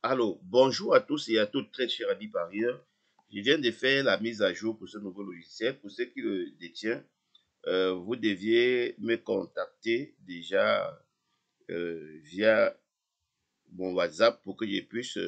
Alors, bonjour à tous et à toutes, très chers amis parieurs. Je viens de faire la mise à jour pour ce nouveau logiciel. Pour ceux qui le détiennent, vous deviez me contacter déjà via mon WhatsApp pour que je puisse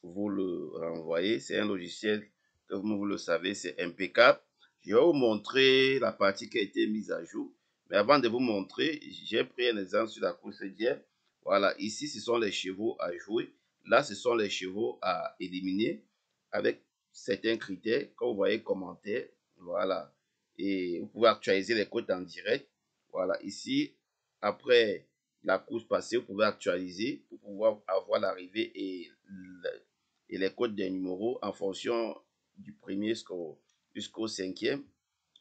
vous le renvoyer. C'est un logiciel, comme vous le savez, c'est impeccable. Je vais vous montrer la partie qui a été mise à jour. Mais avant de vous montrer, j'ai pris un exemple sur la course d'hier. Voilà, ici, ce sont les chevaux à jouer. Là, ce sont les chevaux à éliminer avec certains critères. Comme vous voyez, commentaires. Voilà. Et vous pouvez actualiser les codes en direct. Voilà, ici, après la course passée, vous pouvez actualiser pour pouvoir avoir l'arrivée et les codes des numéros en fonction du premier jusqu'au cinquième.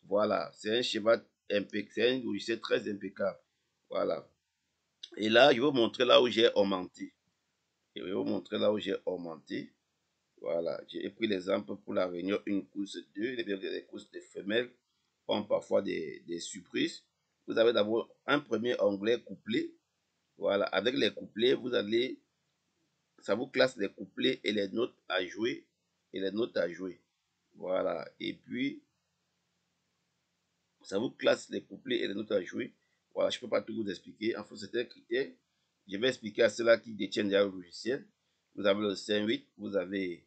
Voilà, c'est un schéma impeccable, c'est un logiciel très impeccable. Voilà. Et là, je vais vous montrer là où j'ai augmenté. Je vais vous montrer là où j'ai augmenté. Voilà, j'ai pris l'exemple pour la réunion une course 2. Les courses de femelles ont parfois des surprises. Vous avez d'abord un premier onglet couplet. Voilà, avec les couplets, ça vous classe les couplets et les notes à jouer et les notes à jouer. Voilà. Et puis, ça vous classe les couplets et les notes à jouer. Voilà, je ne peux pas tout vous expliquer. En fait, c'est un critère. Je vais expliquer à ceux-là qui détiennent déjà le logiciel. Vous avez le 5-8, vous avez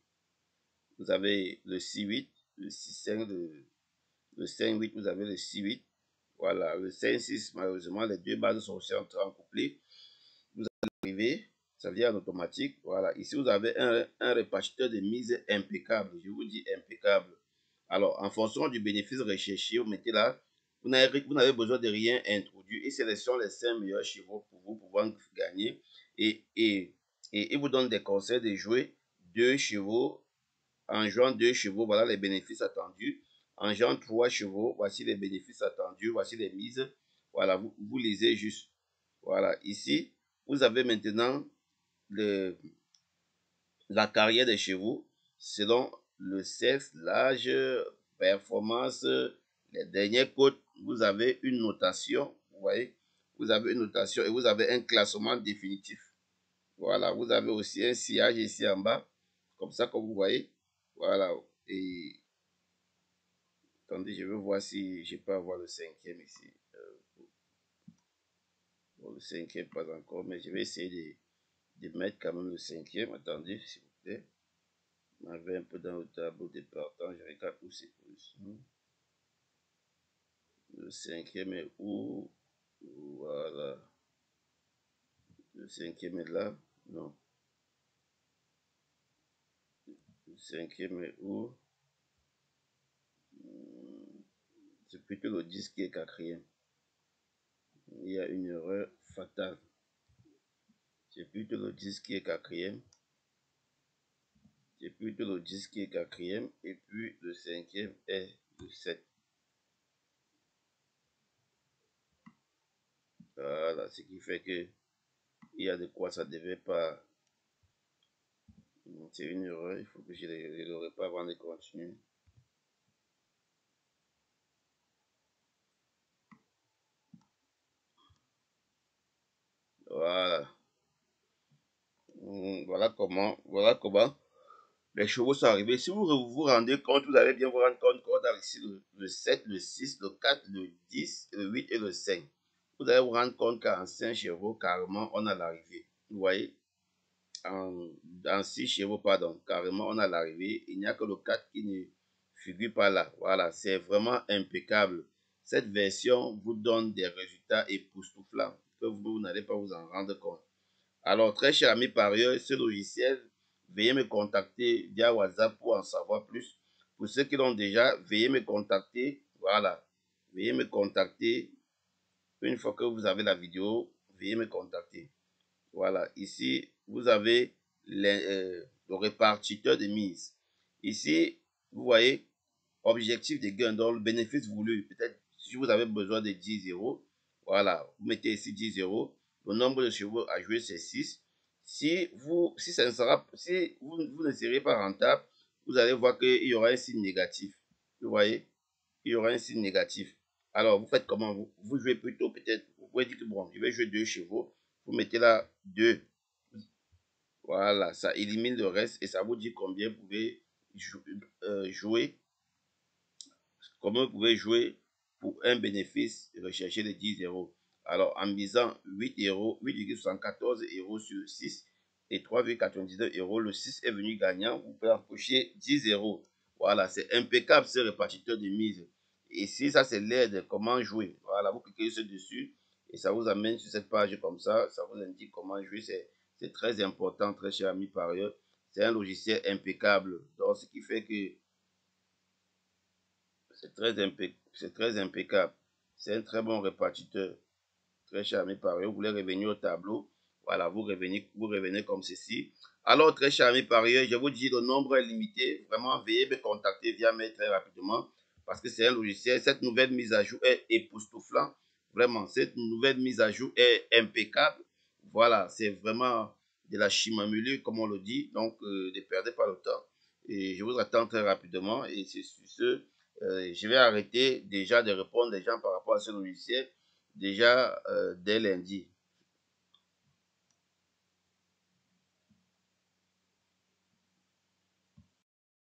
le 6-8, le 6-5, le 5-8, vous avez le 6-8. Voilà, le 5-6, malheureusement, les deux bases sont aussi en couplet. Vous arrivez, ça vient en automatique. Voilà, ici vous avez un répartiteur de mise impeccable. Je vous dis impeccable. Alors, en fonction du bénéfice recherché, vous mettez là, vous n'avez besoin de rien introduire. Il sélectionne les 5 meilleurs chevaux pour vous pouvoir gagner. Et il vous donne des conseils de jouer 2 chevaux. En jouant 2 chevaux, voilà les bénéfices attendus. En jouant 3 chevaux, voici les bénéfices attendus. Voici les mises. Voilà, vous lisez juste. Voilà, ici, vous avez maintenant la carrière des chevaux selon le sexe, l'âge, performance, les derniers codes. Vous avez une notation, vous voyez, vous avez une notation et vous avez un classement définitif. Voilà, vous avez aussi un sillage ici en bas, comme ça, comme vous voyez. Voilà, et attendez, je vais voir si je peux avoir le cinquième ici. Bon, le cinquième, pas encore, mais je vais essayer de mettre quand même le cinquième. Attendez, s'il vous plaît. On avait un peu dans le tableau de partant, je regarde où c'est position. Le cinquième est où? Voilà. Le cinquième est là? Non. Le cinquième est où? C'est plutôt le 10 qui est quatrième. Il y a une erreur fatale. C'est plutôt le 10 qui est quatrième. C'est plutôt le 10 qui est quatrième. Et puis le cinquième est le 7. Voilà, ce qui fait que il y a de quoi ça devait pas. C'est une erreur, il faut que je ne l'aurais pas avant de continuer. Voilà. Voilà comment les chevaux sont arrivés. Si vous vous rendez compte, vous allez bien vous rendre compte qu'on a ici le 7, le 6, le 4, le 10, le 8 et le 5. Vous allez vous rendre compte qu'en 5 chevaux, carrément, on a l'arrivée. Vous voyez, en 6 chevaux, pardon, carrément, on a l'arrivée. Il n'y a que le 4 qui ne figure pas là. Voilà, c'est vraiment impeccable. Cette version vous donne des résultats époustouflants que vous n'allez pas vous en rendre compte. Alors, très cher ami parieur, ce logiciel, veuillez me contacter via WhatsApp pour en savoir plus. Pour ceux qui l'ont déjà, veuillez me contacter. Voilà. Veuillez me contacter. Une fois que vous avez la vidéo, veuillez me contacter. Voilà. Ici, vous avez le répartiteur de mise. Ici, vous voyez, objectif de gain, donc le bénéfice voulu. Peut-être si vous avez besoin de 10 euros, voilà, vous mettez ici 10 euros. Le nombre de chevaux à jouer, c'est 6. Si vous ne serez pas rentable, vous allez voir qu'il y aura un signe négatif. Vous voyez, il y aura un signe négatif. Alors, vous faites comment? Vous jouez plutôt, peut-être, vous pouvez dire que bon, je vais jouer 2 chevaux. Vous mettez là 2. Voilà, ça élimine le reste et ça vous dit combien vous pouvez jouer, comment vous pouvez jouer pour un bénéfice recherché de 10 euros. Alors, en misant 8 euros, 8,74 euros sur 6 et 3,99 euros, le 6 est venu gagnant. Vous pouvez empocher 10 euros. Voilà, c'est impeccable ce répartiteur de mise. Et si ça, c'est l'aide, comment jouer. Voilà, vous cliquez dessus et ça vous amène sur cette page comme ça vous indique comment jouer. C'est très important, très cher ami parieur. C'est un logiciel impeccable. Donc, ce qui fait que c'est très impeccable. C'est un très bon répartiteur. Très cher ami parieur, vous voulez revenir au tableau. Voilà, vous revenez comme ceci. Alors, très cher ami parieur, je vous dis, le nombre est limité. Vraiment, veuillez me contacter via mail très rapidement parce que c'est un logiciel. Cette nouvelle mise à jour est époustouflante. Vraiment, cette nouvelle mise à jour est impeccable. Voilà, c'est vraiment de la chimamulure, comme on le dit. Donc, ne perdez pas le temps. Et je vous attends très rapidement. Et c'est sur ce, je vais arrêter déjà de répondre aux gens par rapport à ce logiciel déjà dès lundi.